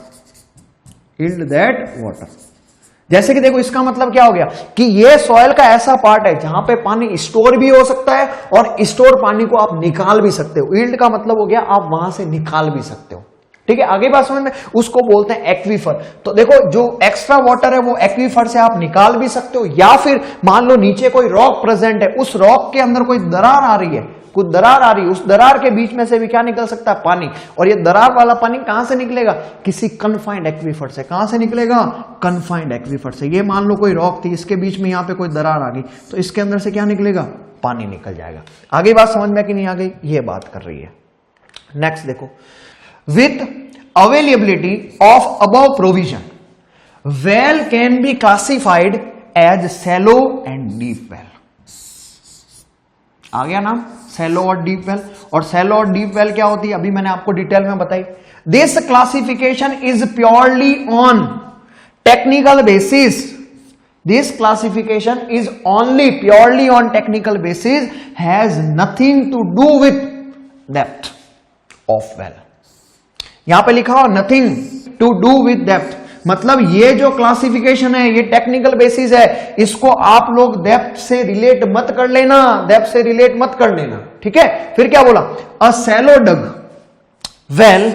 जैसे कि देखो इसका मतलब क्या हो गया कि ये सॉइल का ऐसा पार्ट है जहां पे पानी स्टोर भी हो सकता है और स्टोर पानी को आप निकाल भी सकते हो। यील्ड का मतलब हो गया आप वहां से निकाल भी सकते हो। ठीक है, आगे बात समझ में, उसको बोलते हैं एक्वीफर। तो देखो जो एक्स्ट्रा वाटर है वो एक्वीफर से आप निकाल भी सकते हो, या फिर मान लो नीचे कोई रॉक प्रेजेंट है, उस रॉक के अंदर कोई दरार आ रही है, कुछ दरार आ रही है, उस दरार के बीच में से भी क्या निकल सकता है, पानी। और ये दरार वाला पानी कहां से निकलेगा, किसी कन्फाइंड एक्वीफर से। कहां से निकलेगा, कन्फाइंड एक्वीफर से। ये मान लो कोई रॉक थी, इसके बीच में यहां पे कोई दरार आ गई, तो इसके अंदर से क्या निकलेगा, पानी निकल जाएगा। आगे बात समझ में कि नहीं आ गई, ये बात कर रही है। नेक्स्ट देखो, with availability of above provision, well can be classified as shallow and deep well। आ गया नाम, shallow और deep well। और shallow और deep well क्या होती है, अभी मैंने आपको डिटेल में बताई। This classification is purely on technical basis, this classification is only purely on technical basis, has nothing to do with depth of well। यहां पे लिखा हो nothing to do with depth, मतलब ये जो क्लासिफिकेशन है ये टेक्निकल बेसिस है, इसको आप लोग डेप्थ से रिलेट मत कर लेना, डेप्थ से रिलेट मत कर लेना। ठीक है, फिर क्या बोला, a shallow dug well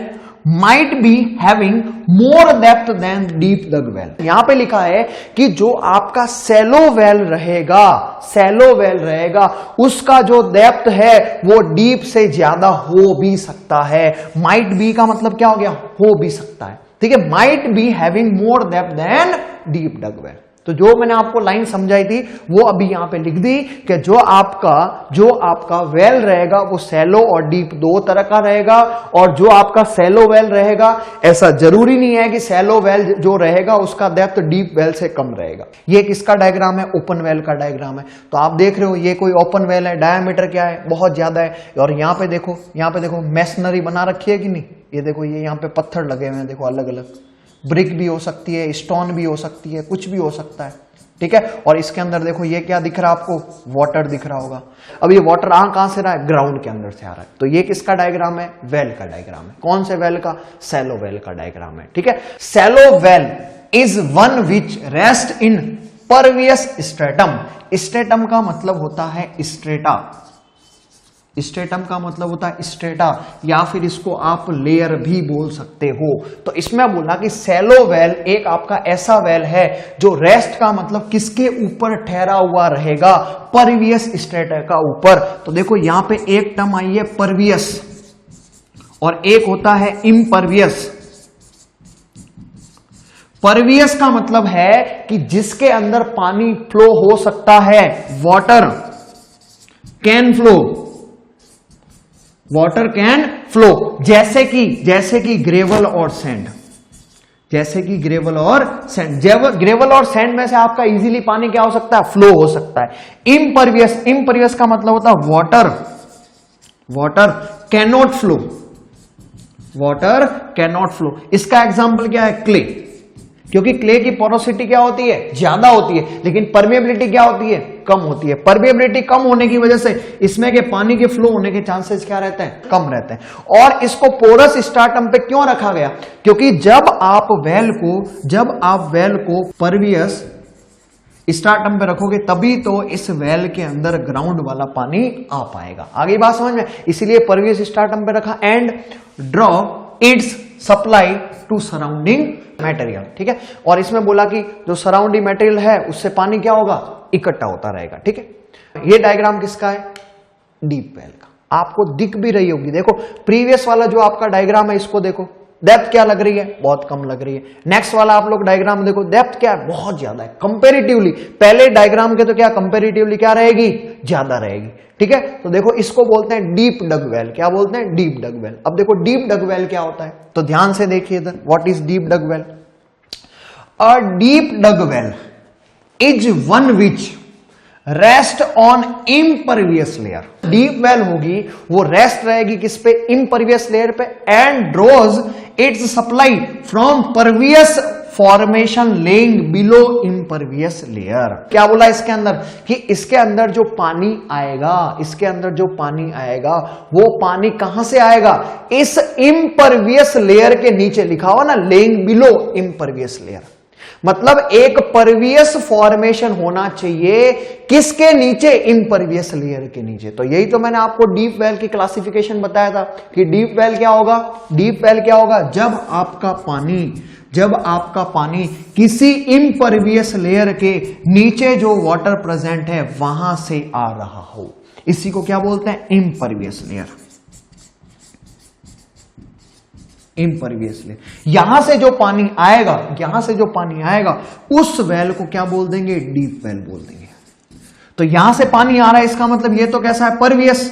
might be having more depth than deep dug well. यहां पे लिखा है कि जो आपका सैलो वेल रहेगा, सैलो वेल रहेगा, उसका जो डेप्थ है वो डीप से ज्यादा हो भी सकता है। माइट बी का मतलब क्या हो गया, हो भी सकता है। ठीक है, might be having more depth than deep dug well. तो जो मैंने आपको लाइन समझाई थी वो अभी यहां पे लिख दी कि जो आपका वेल रहेगा वो सैलो और डीप दो तरह का रहेगा। और जो आपका सैलो वेल रहेगा, ऐसा जरूरी नहीं है कि सैलो वेल जो रहेगा उसका डेप्थ डीप वेल से कम रहेगा। ये किसका डायग्राम है, ओपन वेल का डायग्राम है। तो आप देख रहे हो ये कोई ओपन वेल है, डायमीटर क्या है, बहुत ज्यादा है। और यहां पे देखो मैसनरी बना रखी है कि नहीं, ये देखो ये यहाँ पे पत्थर लगे हुए हैं, देखो अलग अलग, ब्रिक भी हो सकती है, स्टोन भी हो सकती है, कुछ भी हो सकता है। ठीक है, और इसके अंदर देखो ये क्या दिख रहा है आपको, वाटर दिख रहा होगा। अब ये वाटर कहां से रहा है, ग्राउंड के अंदर से आ रहा है। तो ये किसका डायग्राम है, वेल का डायग्राम है। कौन से वेल का, सैलो वेल का डायग्राम है। ठीक है, shallow well is one which rest in pervious stratum. Stratum का मतलब होता है स्ट्रेटा, स्ट्रेटम का मतलब होता है स्ट्रेटा, या फिर इसको आप लेयर भी बोल सकते हो। तो इसमें बोला कि सैलो वेल एक आपका ऐसा वेल है जो रेस्ट का मतलब किसके ऊपर ठहरा हुआ रहेगा, परवियस स्ट्रेटा का ऊपर। तो देखो यहां पे एक टर्म आई है परवियस और एक होता है इम्परवियस। परवियस का मतलब है कि जिसके अंदर पानी फ्लो हो सकता है, water can flow, water can flow, जैसे कि ग्रेवल और सैंड, जैसे कि ग्रेवल और सैंड। ग्रेवल और सैंड में से आपका इजीली पानी क्या हो सकता है, फ्लो हो सकता है। इम्परवियस का मतलब होता है water cannot flow, water cannot flow. इसका एग्जांपल क्या है, क्ले, क्योंकि क्ले की पोरोसिटी क्या होती है, ज्यादा होती है, लेकिन परमेबिलिटी क्या होती है, कम होती है। परमेबिलिटी कम होने की वजह से इसमें के पानी के फ्लो होने के चांसेस क्या रहते हैं, कम रहते हैं। और इसको पोरस स्ट्रेटम पे क्यों रखा गया, क्योंकि जब आप वेल को परवियस स्टार्टम पे रखोगे तभी तो इस वेल के अंदर ग्राउंड वाला पानी आ पाएगा। आगे बात समझ में, इसीलिए परवियस स्टार्टम पे रखा। And draw its supply to surrounding material, ठीक है। और इसमें बोला कि जो सराउंडिंग मटेरियल है उससे पानी क्या होगा, इकट्ठा होता रहेगा, ठीक है। ये डायग्राम किसका है, डीप वेल का। आपको दिख भी रही होगी, देखो प्रीवियस वाला जो आपका डायग्राम है इसको देखो, डेप्थ क्या लग रही है, बहुत कम लग रही है। नेक्स्ट वाला आप लोग डायग्राम देखो, डेप्थ क्या है, बहुत ज्यादा है कंपैरेटिवली। पहले डायग्राम के तो क्या कंपैरेटिवली क्या रहेगी, ज्यादा रहेगी, ठीक है। तो देखो इसको बोलते हैं डीप डग वेल। क्या बोलते हैं, डीप डग वेल। अब देखो डीप डग वेल क्या होता है, तो ध्यान से देखिए इधर, what is deep dug well. A deep dug well is one which rest on impervious layer. Deep well होगी वो रेस्ट रहेगी किस पे, इम्परवियस लेयर पे। And draws its supply from pervious formation laying below impervious layer. क्या बोला इसके अंदर, कि इसके अंदर जो पानी आएगा, इसके अंदर जो पानी आएगा वो पानी कहां से आएगा, इस इम्परवियस लेयर के नीचे। लिखा हुआ ना लेइंग बिलो इम्परवियस लेयर, मतलब एक परवियस फॉर्मेशन होना चाहिए किसके नीचे, इम्परवियस लेयर के नीचे। तो यही तो मैंने आपको डीप वेल की क्लासिफिकेशन बताया था कि डीप वेल क्या होगा, डीप वेल क्या होगा, जब आपका पानी किसी इम्परवियस लेयर के नीचे जो वाटर प्रेजेंट है वहां से आ रहा हो, इसी को क्या बोलते हैं, इम्परवियस लेयर। इम्परवियस लेयर, यहां से जो पानी आएगा, उस वेल को क्या बोल देंगे, डीप वेल बोल देंगे। तो यहां से पानी आ रहा है, इसका मतलब ये तो कैसा है, परवियस।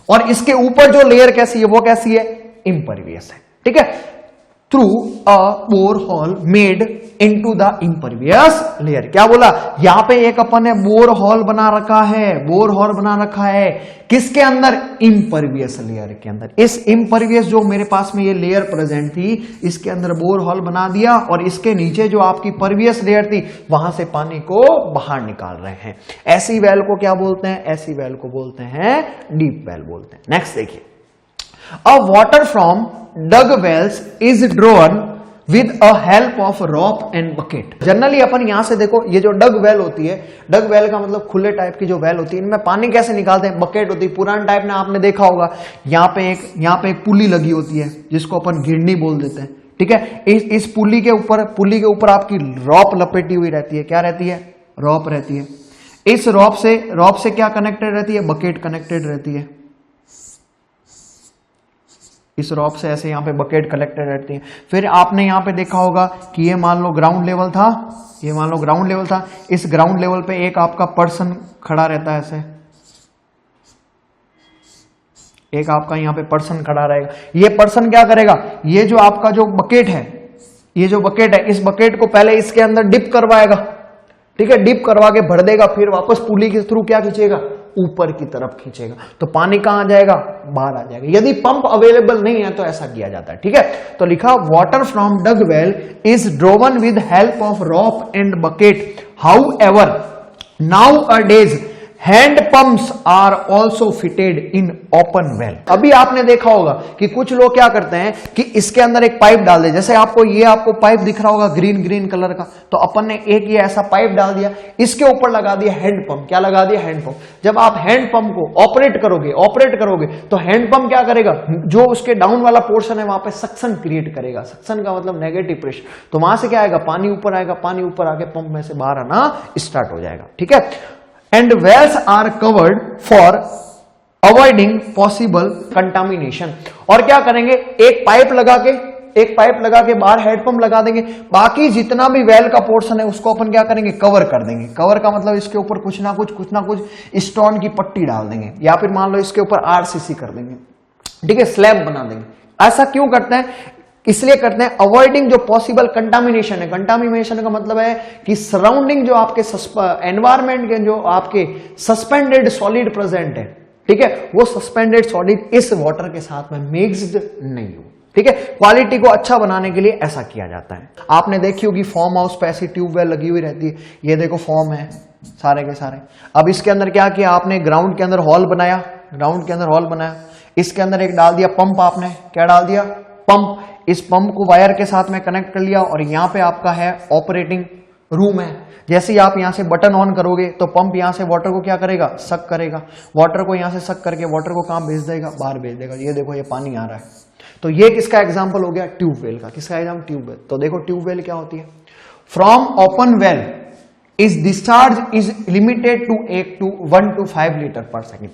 और इसके ऊपर जो लेयर कैसी है, वो कैसी है, इम्परवियस है, ठीक है। Through a borehole made into the impervious layer. क्या बोला, यहां पे एक अपन ने बोरहोल बना रखा है, किसके अंदर, इम्परवियस लेयर के अंदर। इस इम्परवियस जो मेरे पास में ये लेयर प्रेजेंट थी, इसके अंदर बोरहोल बना दिया और इसके नीचे जो आपकी परवियस लेयर थी वहां से पानी को बाहर निकाल रहे हैं। ऐसी वेल को क्या बोलते हैं, ऐसी वेल को बोलते हैं डीप वेल बोलते हैं। नेक्स्ट देखिए, a water from dug wells is drawn with a help of rope and bucket. Generally अपन यहां से देखो, ये जो डग वेल होती है, डग वेल का मतलब खुले टाइप की जो वेल होती है, इनमें पानी कैसे निकालते हैं, बकेट होती है। पुराने टाइप में आपने देखा होगा, यहाँ पे एक पुली लगी होती है जिसको अपन घिरनी बोल देते हैं, ठीक है। इस पुली के ऊपर आपकी रॉप लपेटी हुई रहती है। क्या रहती है, रॉप रहती है। इस रॉप से क्या कनेक्टेड रहती है, बकेट कनेक्टेड रहती है। इस रॉप से ऐसे यहाँ पे बकेट कलेक्टेड रहती है। फिर आपने यहाँ पे देखा होगा कि ये मान लो ग्राउंड लेवल था, इस ग्राउंड लेवल पे एक आपका पर्सन खड़ा रहता है, ऐसे एक आपका यहाँ पे पर्सन खड़ा रहेगा। ये पर्सन क्या करेगा, ये जो आपका जो बकेट है, इस बकेट को पहले इसके अंदर डिप करवाएगा, ठीक है। डिप करवा के भर देगा, फिर वापस पुली के थ्रू क्या खींचेगा, ऊपर की तरफ खींचेगा। तो पानी कहां जाएगा, बाहर आ जाएगा। यदि पंप अवेलेबल नहीं है तो ऐसा किया जाता है, ठीक है। तो लिखा, water from dug well is drawn with help of rope and bucket. However nowadays hand pumps are also fitted in open well. अभी आपने देखा होगा कि कुछ लोग क्या करते हैं कि इसके अंदर एक पाइप डाल दे, जैसे आपको पाइप दिख रहा होगा ग्रीन कलर का, तो अपन ने एक ये ऐसा पाइप डाल दिया, इसके ऊपर लगा दिया हैंड पंप। क्या लगा दिया, हैंड पंप। जब आप हैंड पंप को ऑपरेट करोगे तो हैंड पंप क्या करेगा, जो उसके डाउन वाला पोर्शन है वहां पे सक्शन क्रिएट करेगा। सक्शन का मतलब नेगेटिव प्रेशर। तो वहां से क्या आएगा, पानी ऊपर आएगा, पानी ऊपर आके पंप में से बाहर आना स्टार्ट हो जाएगा, ठीक है। And wells are covered for avoiding possible contamination। और क्या करेंगे, एक पाइप लगा के बाहर हेडपंप लगा देंगे। बाकी जितना भी वेल का पोर्शन है उसको अपन क्या करेंगे, कवर कर देंगे। कवर का मतलब इसके ऊपर कुछ ना कुछ स्टोन की पट्टी डाल देंगे, या फिर मान लो इसके ऊपर आरसीसी कर देंगे, ठीक है, स्लैब बना देंगे। ऐसा क्यों करते हैं, इसलिए करते हैं अवॉइडिंग जो पॉसिबल कंटामिनेशन है। कंटामिनेशन का मतलब है कि सराउंडिंग जो आपके एनवायरमेंट के जो आपके सस्पेंडेड सॉलिड प्रेजेंट है, ठीक है, वो सस्पेंडेड सॉलिड इस वाटर के साथ में मिक्स्ड नहीं हो, ठीक है। क्वालिटी को अच्छा बनाने के लिए ऐसा किया जाता है। आपने देखी होगी फार्म हाउस पे ऐसी ट्यूबवेल लगी हुई रहती है। ये देखो फॉर्म है सारे के सारे। अब इसके अंदर क्या किया आपने, ग्राउंड के अंदर हॉल बनाया, इसके अंदर एक डाल दिया पंप। आपने क्या डाल दिया, पंप। इस पंप को वायर के साथ में कनेक्ट कर लिया और यहां पे आपका है ऑपरेटिंग रूम है, जैसे ही आप यहां से बटन ऑन करोगे तो पंप यहां से वाटर को क्या करेगा, सक करेगा, वाटर को यहां से सक करके वाटर को कहां भेज देगा, बाहर भेज देगा। ये देखो ये पानी आ रहा है, तो ये किसका एग्जांपल हो गया, ट्यूबवेल का। किसका एग्जांपल, ट्यूबवेल। तो देखो ट्यूबवेल क्या होती है, from open well is discharge is limited to 1 to 5 litre per second.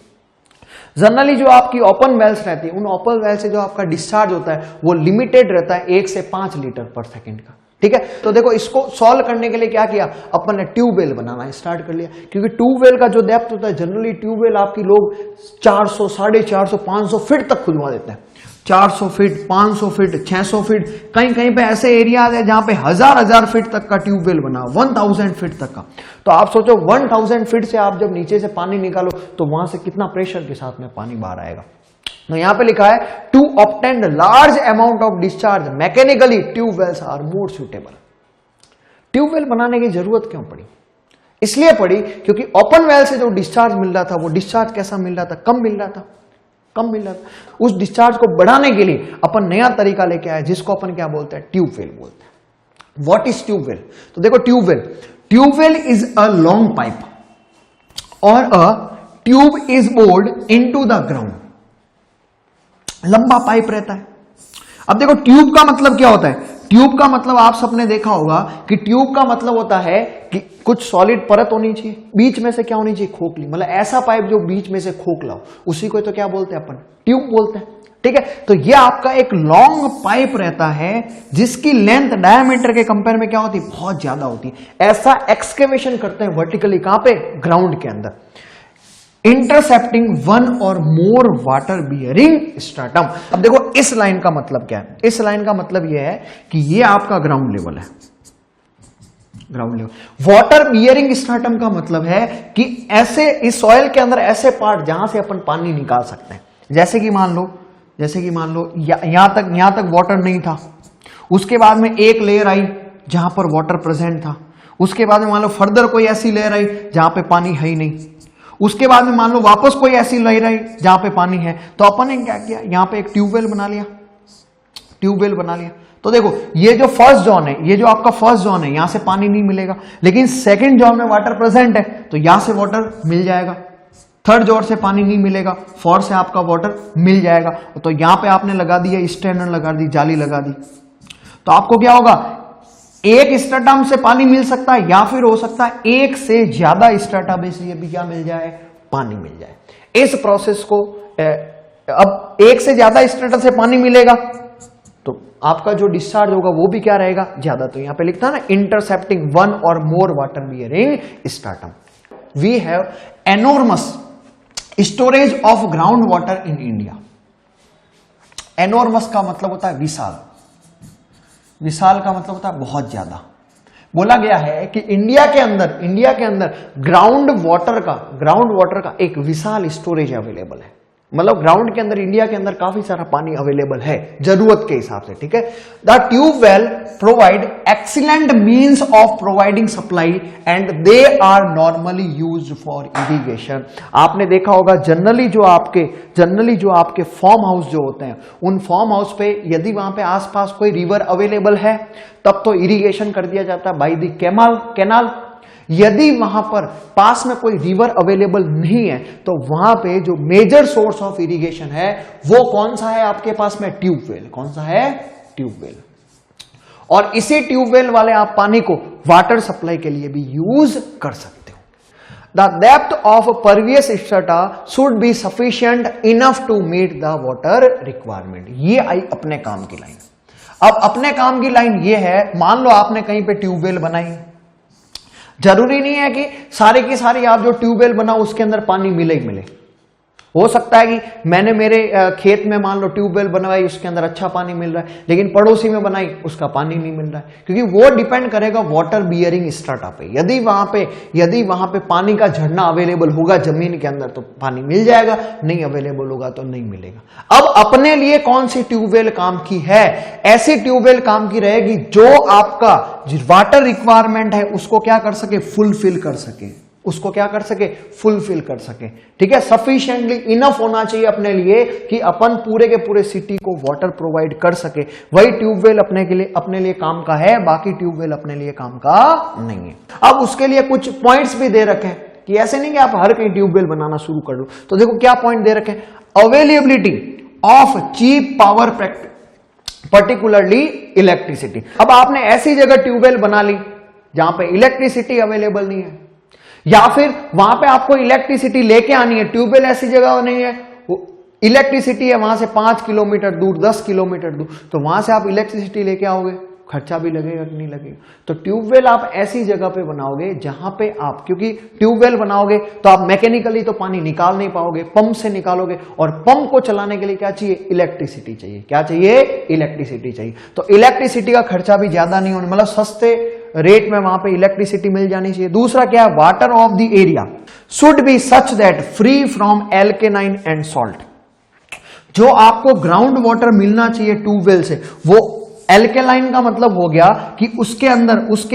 Generally जो आपकी ओपन वेल्स रहती है, उन ओपन वेल से जो आपका डिस्चार्ज होता है वो लिमिटेड रहता है 1 से 5 लीटर पर सेकेंड का, ठीक है। तो देखो इसको सॉल्व करने के लिए क्या किया, अपन ने ट्यूबवेल बनाना स्टार्ट कर लिया, क्योंकि ट्यूबवेल का जो डेप्थ होता है, जनरली ट्यूबवेल आपकी लोग 400, 450, 500 फीट तक खुदवा देते हैं। 400 फीट, 500 फीट, 600 फीट, कहीं कहीं पे ऐसे एरियाज है जहां पे हजार फीट तक का ट्यूबवेल बना, 1000 फीट तक का। तो आप सोचो 1000 फीट से आप जब नीचे से पानी निकालो तो वहां से कितना प्रेशर के साथ में पानी बाहर आएगा। तो यहां पे लिखा है to obtain large amount of discharge mechanically tubewells are more suitable. Tubewell बनाने की जरूरत क्यों पड़ी, इसलिए पड़ी क्योंकि ओपन वेल से जो डिस्चार्ज मिल रहा था वो डिस्चार्ज कैसा मिल रहा था, कम मिल रहा था, कम मिल रहा था। उस डिस्चार्ज को बढ़ाने के लिए अपन नया तरीका लेके आए जिसको अपन क्या बोलते हैं, ट्यूबवेल बोलते हैं। व्हाट इज ट्यूबवेल, तो देखो tube well is a long pipe or a tube is bored into the ground. लंबा पाइप रहता है। अब देखो ट्यूब का मतलब क्या होता है, ट्यूब का मतलब आप सबने देखा होगा कि ट्यूब का मतलब होता है कि कुछ सॉलिड परत होनी चाहिए, बीच में से क्या होनी चाहिए, खोखली, मतलब ऐसा पाइप जो बीच में से खोखला हो, उसी को तो क्या बोलते हैं अपन, ट्यूब बोलते हैं, ठीक है। तो ये आपका एक लॉन्ग पाइप रहता है जिसकी लेंथ डायमीटर के कंपेयर में क्या होती है, बहुत ज्यादा होती है। ऐसा एक्सकेवेशन करते हैं वर्टिकली, कहां पे, ग्राउंड के अंदर, intercepting 1 or more water bearing stratum. अब देखो इस लाइन का मतलब क्या है, इस लाइन का मतलब यह है कि ये आपका ग्राउंड लेवल है, ground level. Water bearing stratum का मतलब है कि ऐसे इस सॉइल के अंदर ऐसे पार्ट जहां से अपन पानी निकाल सकते हैं, जैसे कि मान लो यहां तक वाटर नहीं था, उसके बाद में एक लेयर आई जहां पर वाटर प्रेजेंट था, उसके बाद में मान लो फर्दर कोई ऐसी लेयर आई जहां पे पानी है ही नहीं, उसके बाद में मान लो वापस कोई ऐसी लेयर आई जहां पे पानी है। तो अपन ने क्या किया, यहां पे एक ट्यूबवेल बना लिया, ट्यूबवेल बना लिया। तो देखो ये जो फर्स्ट जोन है, ये जो आपका फर्स्ट जोन है, यहां से पानी नहीं मिलेगा, लेकिन सेकंड जोन में वाटर प्रेजेंट है तो यहां से वाटर मिल जाएगा। थर्ड जोन से पानी नहीं मिलेगा, फोर्थ से आपका वाटर मिल जाएगा। तो यहां पे आपने लगा दिया स्टैंडर्ड, लगा दी जाली, लगा दी, तो आपको क्या होगा, एक स्ट्रेटम से पानी मिल सकता है या फिर हो सकता है एक से ज्यादा स्ट्रेटा बेस भी क्या मिल जाए, पानी मिल जाए। इस प्रोसेस को अब एक से ज्यादा स्ट्रेटा से पानी मिलेगा तो आपका जो डिस्चार्ज होगा वो भी क्या रहेगा, ज्यादा। तो यहां पे लिखता है ना, intercepting 1 or more water bearing stratum. We have enormous storage of ground water in India. Enormous का मतलब होता है विशाल, विशाल का मतलब होता है बहुत ज्यादा। बोला गया है कि इंडिया के अंदर ग्राउंड वाटर का एक विशाल स्टोरेज अवेलेबल है। मतलब ग्राउंड के अंदर, इंडिया के अंदर काफी सारा पानी अवेलेबल है जरूरत के हिसाब से, ठीक है। The tubewell provide excellent means of providing supply and they are normally used for irrigation. आपने देखा होगा जनरली जो आपके फार्म हाउस जो होते हैं, उन फार्म हाउस पे यदि वहां पे आसपास कोई रिवर अवेलेबल है तब तो इरिगेशन कर दिया जाता है बाय द कैनाल। यदि वहां पर पास में कोई रिवर अवेलेबल नहीं है तो वहां पे जो मेजर सोर्स ऑफ इरिगेशन है वो कौन सा है आपके पास में, ट्यूबवेल। कौन सा है, ट्यूबवेल। और इसी ट्यूबवेल वाले आप पानी को वाटर सप्लाई के लिए भी यूज कर सकते हो। The depth of pervious strata should be sufficient enough to meet the water requirement. ये आई अपने काम की लाइन। अब अपने काम की लाइन ये है, मान लो आपने कहीं पे ट्यूबवेल बनाई, जरूरी नहीं है कि सारी की सारी आप जो ट्यूबवेल बनाओ उसके अंदर पानी मिले ही मिले। हो सकता है कि मैंने मेरे खेत में मान लो ट्यूबवेल बनवाई, उसके अंदर अच्छा पानी मिल रहा है, लेकिन पड़ोसी में बनाई उसका पानी नहीं मिल रहा है, क्योंकि वो डिपेंड करेगा वाटर बियरिंग स्ट्रेटा पे। यदि वहां पे पानी का झरना अवेलेबल होगा जमीन के अंदर तो पानी मिल जाएगा, नहीं अवेलेबल होगा तो नहीं मिलेगा। अब अपने लिए कौन सी ट्यूबवेल काम की है, ऐसी ट्यूबवेल काम की रहेगी जो आपका वाटर रिक्वायरमेंट है उसको क्या कर सके, फुलफिल कर सके। उसको क्या कर सके, फुलफिल कर सके। ठीक है, सफिशिएंटली इनफ होना चाहिए अपने लिए कि अपन पूरे के पूरे सिटी को वाटर प्रोवाइड कर सके। वही ट्यूबवेल अपने लिए काम का है, बाकी ट्यूबवेल अपने लिए काम का नहीं है। अब उसके लिए कुछ पॉइंट्स भी दे रखे हैं कि ऐसे नहीं कि आप हर कहीं ट्यूबवेल बनाना शुरू कर लो। तो देखो क्या पॉइंट दे रखे हैं, availability of cheap power, particularly electricity. अब आपने ऐसी जगह ट्यूबवेल बना ली जहां पे इलेक्ट्रिसिटी अवेलेबल नहीं है, या फिर वहां पे आपको इलेक्ट्रिसिटी लेके आनी है, ट्यूबवेल ऐसी जगह नहीं है, इलेक्ट्रिसिटी है वहां से 5 किलोमीटर दूर, 10 किलोमीटर दूर, तो वहां से आप इलेक्ट्रिसिटी लेके आओगे, खर्चा भी लगेगा कि नहीं लगेगा। तो ट्यूबवेल आप ऐसी जगह पे बनाओगे जहां पे आप, क्योंकि ट्यूबवेल बनाओगे तो आप मैकेनिकली तो पानी निकाल नहीं पाओगे, पंप से निकालोगे, और पंप को चलाने के लिए क्या चाहिए, इलेक्ट्रिसिटी चाहिए। क्या चाहिए, इलेक्ट्रिसिटी चाहिए। तो इलेक्ट्रिसिटी का खर्चा भी ज्यादा नहीं होने, मतलब सस्ते रेट में वहां पे इलेक्ट्रिसिटी मिल जानी चाहिए। दूसरा क्या है, water of the area should be such that free from एल्केनाइन एंड सॉल्ट। जो आपको ग्राउंड वाटर मिलना चाहिए ट्यूबवेल से, वो एल्केलाइन का मतलब हो गया कि उसके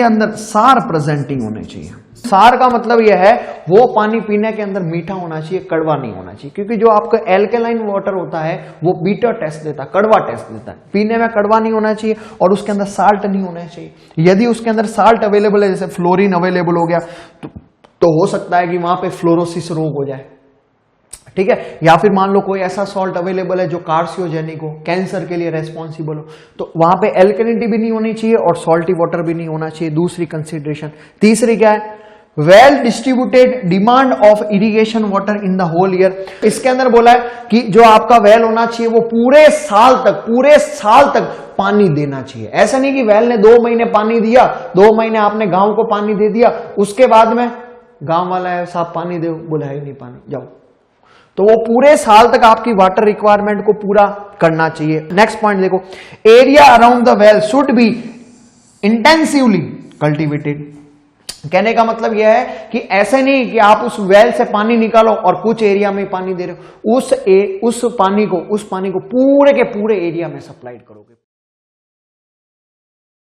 अंदर सार प्रेजेंटिंग होने चाहिए। सार का मतलब यह है वो पानी पीने के अंदर मीठा होना चाहिए, कड़वा नहीं होना चाहिए, क्योंकि जो आपका एल्केलाइन वाटर होता है वो बीटर टेस्ट देता है, कड़वा टेस्ट देता है, पीने में कड़वा नहीं होना चाहिए, और उसके अंदर साल्ट नहीं होना चाहिए। यदि उसके अंदर साल्ट अवेलेबल है, जैसे फ्लोरीन अवेलेबल हो गया, तो हो सकता है कि वहां पे फ्लोरोसिस रोग हो जाए। ठीक है, या फिर मान लो कोई ऐसा सॉल्ट अवेलेबल है जो कार्सियोजेनिक हो, कैंसर के लिए रेस्पॉन्सिबल हो, तो वहां पे एल्कलिनिटी भी नहीं होनी चाहिए और सॉल्टी वाटर भी नहीं होना चाहिए। दूसरी कंसीडरेशन। तीसरी क्या है, well distributed demand of irrigation water in the whole year. इसके अंदर बोला है कि जो आपका वेल होना चाहिए वो पूरे साल तक पानी देना चाहिए। ऐसा नहीं कि वेल ने 2 महीने पानी दिया, 2 महीने आपने गांव को पानी दे दिया, उसके बाद में गांव वाला है साहब पानी दो, बोला है ही नहीं पानी, जाओ। तो वो पूरे साल तक आपकी वाटर रिक्वायरमेंट को पूरा करना चाहिए। नेक्स्ट पॉइंट देखो, area around the well should be intensively cultivated. कहने का मतलब यह है कि ऐसे नहीं कि आप उस वेल से पानी निकालो और कुछ एरिया में पानी दे रहे हो, उस पानी को पूरे के पूरे एरिया में सप्लाइड करोगे।